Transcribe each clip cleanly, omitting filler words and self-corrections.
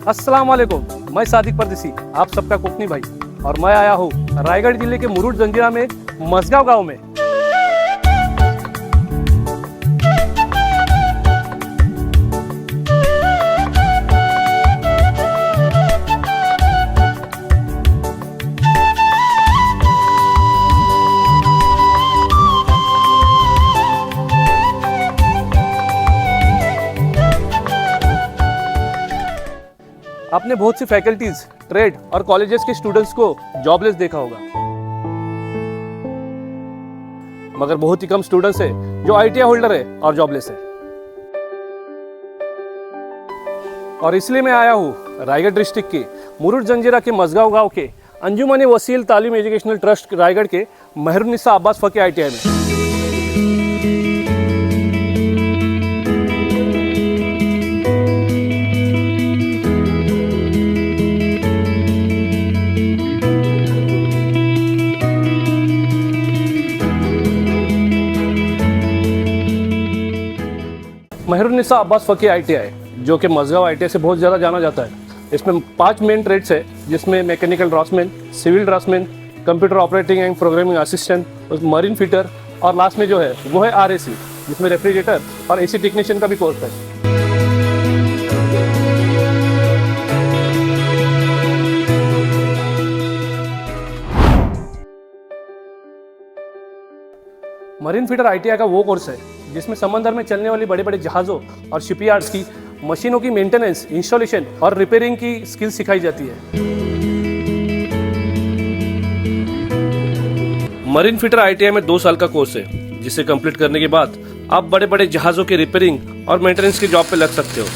अस्सलाम वालेकुम, मैं सादिक परदेसी, आप सबका कोकनी भाई, और मैं आया हूँ रायगढ़ जिले के मुरुड जंजीरा में मसगांव गांव में। आपने बहुत सी फैकल्टीज, ट्रेड और कॉलेजेस के स्टूडेंट्स को जॉबलेस देखा होगा, मगर बहुत ही कम स्टूडेंट्स है जो आईटीआई होल्डर है और जॉबलेस है। और इसलिए मैं आया हूँ रायगढ़ डिस्ट्रिक्ट के मुरुड जंजीरा के मसगांव गांव के अंजुमन वसील तालीम एजुकेशनल ट्रस्ट रायगढ़ के मेहरुन्निसा अब्बास फकी आईटीआई में। मेहरुन्निसा अब्बास फकी आईटीआई, जो कि मसगांव आईटीआई से बहुत ज़्यादा जाना जाता है। इसमें 5 मेन ट्रेड्स है, जिसमें mechanical draftsman, civil draftsman, computer operating and programming assistant, marine fitter, और लास्ट में जो है वो है आरएसी, जिसमें रेफ्रिजरेटर और एसी टेक्नीशियन का भी कोर्स है। मरीन फिटर आईटीआई का वो कोर्स है जिसमें समंदर में चलने वाली बड़े बड़े जहाज़ों और शिपयार्ड्स की मशीनों की मेंटेनेंस, इंस्टॉलेशन और रिपेयरिंग की स्किल सिखाई जाती है। मरीन फिटर आईटीआई में 2 साल का कोर्स है, जिसे कंप्लीट करने के बाद आप बड़े बड़े जहाज़ों के रिपेयरिंग और मेंटेनेंस की जॉब पे लग सकते हो।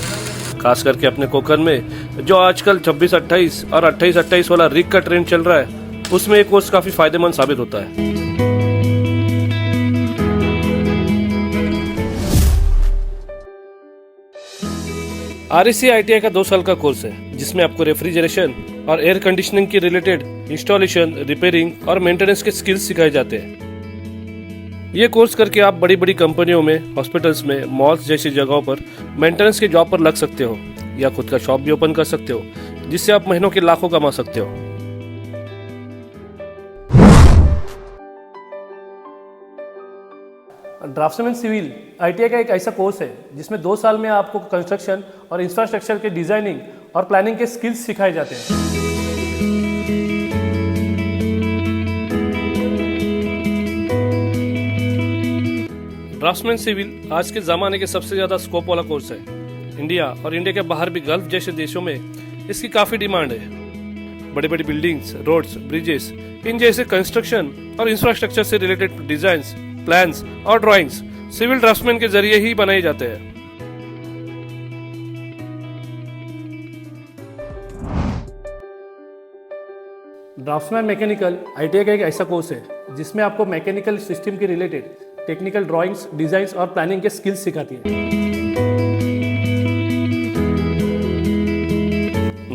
खास करके अपने कोकन में जो आजकल 26-28 और 28-28 वाला रिग का ट्रेंड चल रहा है, उसमें ये कोर्स काफ़ी फायदेमंद साबित होता है। आरएसी आईटीआई का 2 साल का कोर्स है, जिसमें आपको रेफ्रिजरेशन और एयर कंडीशनिंग की रिलेटेड इंस्टॉलेशन, रिपेयरिंग और मेंटेनेंस के स्किल्स सिखाए जाते हैं। ये कोर्स करके आप बड़ी बड़ी कंपनियों में, हॉस्पिटल्स में, मॉल्स जैसी जगहों पर मेंटेनेंस के जॉब पर लग सकते हो, या खुद का शॉप भी ओपन कर सकते हो, जिससे आप महीनों के लाखों कमा सकते हो। ड्राफ्ट्समैन सिविल आईटीआई का एक ऐसा कोर्स है जिसमें 2 साल में आपको कंस्ट्रक्शन और इंफ्रास्ट्रक्चर के डिजाइनिंग और प्लानिंग के स्किल्स सिखाए जाते हैं। ड्राफ्ट्समैन सिविल आज के ज़माने के सबसे ज़्यादा स्कोप वाला कोर्स है। इंडिया और इंडिया के बाहर भी गल्फ जैसे देशों में इसकी काफ़ी डिमांड है। बड़ी बड़ी बिल्डिंग्स, रोड्स, ब्रिजेस, इन जैसे कंस्ट्रक्शन और इंफ्रास्ट्रक्चर से रिलेटेड डिजाइंस, प्लान्स और ड्राइंग्स सिविल ड्राफ्ट्समैन के जरिए ही बनाए जाते हैं। ड्राफ्ट्समैन मैकेनिकल आईटीआई का एक ऐसा कोर्स है जिसमें आपको मैकेनिकल सिस्टम के रिलेटेड टेक्निकल ड्राइंग्स, डिजाइंस और प्लानिंग के स्किल्स सिखाती है।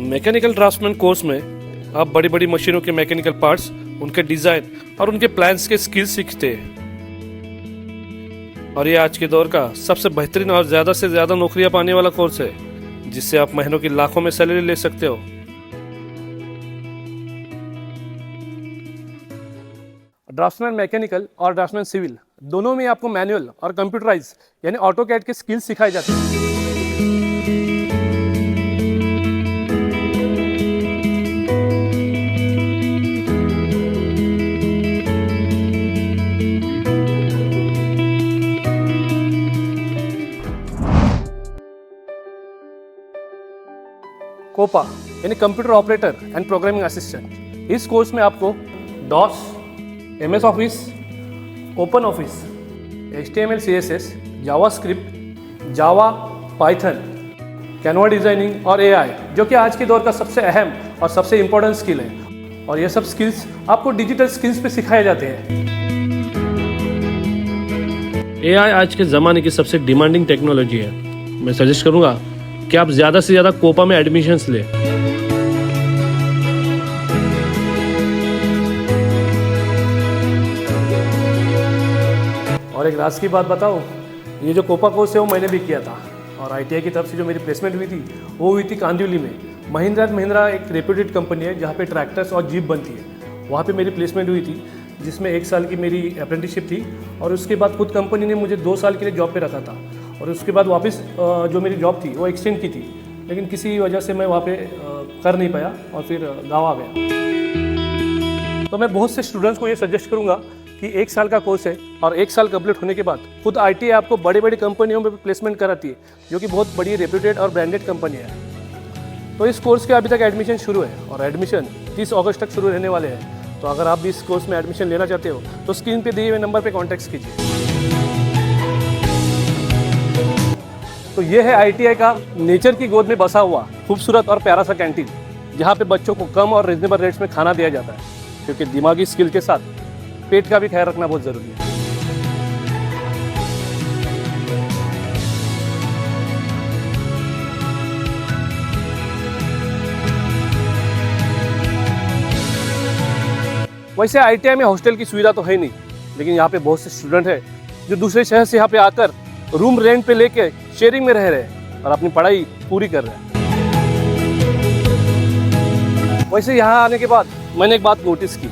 मैकेनिकल ड्राफ्ट्समैन कोर्स में आप बड़ी बड़ी मशीनों के मैकेनिकल पार्ट्स, उनके डिजाइन और उनके प्लान्स के स्किल्स सीखते हैं। और ये आज के दौर का सबसे बेहतरीन और ज़्यादा से ज़्यादा नौकरियां पाने वाला कोर्स है, जिससे आप महीनों की लाखों में सैलरी ले सकते हो। ड्राफ्ट्समैन मैकेनिकल और ड्राफ्ट्समैन सिविल दोनों में आपको मैनुअल और कंप्यूटराइज यानी ऑटोकैड के स्किल्स सिखाए जाते हैं। कोपा यानी computer operator and programming assistant, इस कोर्स में आपको DOS, MS Office, open office, HTML CSS, JavaScript, Java, Python, Canva designing और AI, जो कि आज के दौर का सबसे अहम और सबसे इम्पोर्टेंट स्किल है। और ये सब स्किल्स आपको डिजिटल स्किल्स पे सिखाए जाते हैं। AI आज के ज़माने की सबसे डिमांडिंग टेक्नोलॉजी है। मैं सजेस्ट करूँगा कि आप ज़्यादा से ज़्यादा कोपा में एडमिशन्स लें। और एक राज की बात बताऊँ, ये जो कोपा कोर्स है वो मैंने भी किया था, और आईटीआई की तरफ से जो मेरी प्लेसमेंट हुई थी वो हुई थी कांदिवली में। महिंद्रा एंड महिंद्रा एक रेप्यूटेड कंपनी है जहाँ पे ट्रैक्टर्स और जीप बनती है। वहाँ पे मेरी प्लेसमेंट हुई थी, जिसमें 1 साल की मेरी अप्रेंटिसशिप थी और उसके बाद खुद कंपनी ने मुझे 2 साल के लिए जॉब पे रखा था और उसके बाद वापस जो मेरी जॉब थी वो एक्सटेंड की थी, लेकिन किसी वजह से मैं वहाँ पे कर नहीं पाया और फिर गाँव आ गया। तो मैं बहुत से स्टूडेंट्स को ये सजेस्ट करूँगा कि 1 साल का कोर्स है और 1 साल कंप्लीट होने के बाद खुद ITI आपको बड़ी बड़ी कंपनियों में प्लेसमेंट कराती है, जो कि बहुत बड़ी रेप्यूटेड और ब्रांडेड कंपनी है। तो इस कोर्स के अभी तक एडमिशन शुरू है और एडमिशन 30 अगस्त तक शुरू रहने वाले हैं। तो अगर आप भी इस कोर्स में एडमिशन लेना चाहते हो तो स्क्रीन पे दिए हुए नंबर पे कॉन्टैक्ट कीजिए। तो ये है ITI का नेचर की गोद में बसा हुआ खूबसूरत और प्यारा सा कैंटीन, जहाँ पे बच्चों को कम और रिजनेबल रेट्स में खाना दिया जाता है, क्योंकि दिमागी स्किल के साथ पेट का भी ख्याल रखना बहुत ज़रूरी है। वैसे ITI में हॉस्टल की सुविधा तो है नहीं, लेकिन यहाँ पे बहुत से स्टूडेंट हैं जो दूसरे शहर से यहाँ पे आकर रूम रेंट पे लेके शेयरिंग में रह रहे हैं और अपनी पढ़ाई पूरी कर रहे हैं। वैसे यहाँ आने के बाद मैंने एक बात नोटिस की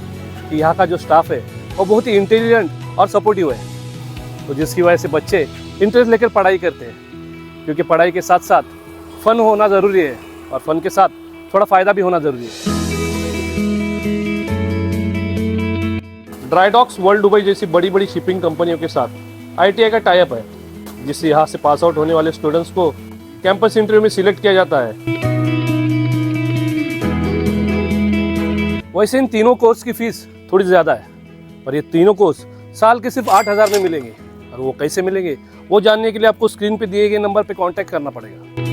कि यहाँ का जो स्टाफ है वो बहुत ही इंटेलिजेंट और सपोर्टिव है, तो जिसकी वजह से बच्चे इंटरेस्ट लेकर पढ़ाई करते हैं, क्योंकि पढ़ाई के साथ साथ फन होना ज़रूरी है और फन के साथ थोड़ा फ़ायदा भी होना ज़रूरी है। ड्राईडॉक्स वर्ल्ड दुबई जैसी बड़ी बड़ी शिपिंग कंपनियों के साथ ITI का टाई अप है, जिससे यहाँ से पास आउट होने वाले स्टूडेंट्स को कैंपस इंटरव्यू में सिलेक्ट किया जाता है। वैसे इन तीनों कोर्स की फीस थोड़ी ज़्यादा है, और ये तीनों कोर्स साल के सिर्फ 8,000 में मिलेंगे। और वो कैसे मिलेंगे वो जानने के लिए आपको स्क्रीन पे दिए गए नंबर पे कांटेक्ट करना पड़ेगा।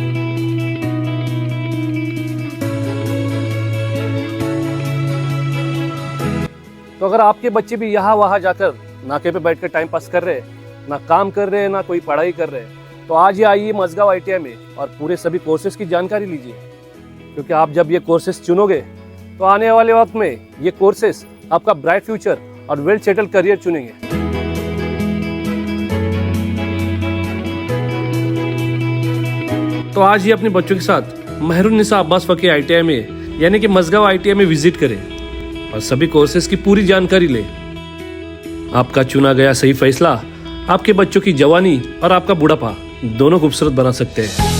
तो अगर आपके बच्चे भी यहाँ वहाँ जाकर नाके पे बैठकर टाइम पास कर रहे हैं, ना काम कर रहे हैं ना कोई पढ़ाई कर रहे हैं, तो आज ही आइए मझगांव ITI में और पूरे सभी कोर्सेज की जानकारी लीजिए, क्योंकि आप जब ये कोर्सेज चुनोगे तो आने वाले वक्त में ये कोर्सेज आपका ब्राइट फ्यूचर और वेल सेटल करियर चुनेंगे। तो आज ही अपने बच्चों के साथ मेहरुन्निसा अब्बास फकी ITI में यानी कि मझगांव ITI में विजिट करें और सभी कोर्सेज की पूरी जानकारी लें। आपका चुना गया सही फैसला आपके बच्चों की जवानी और आपका बुढ़ापा दोनों खूबसूरत बना सकते हैं।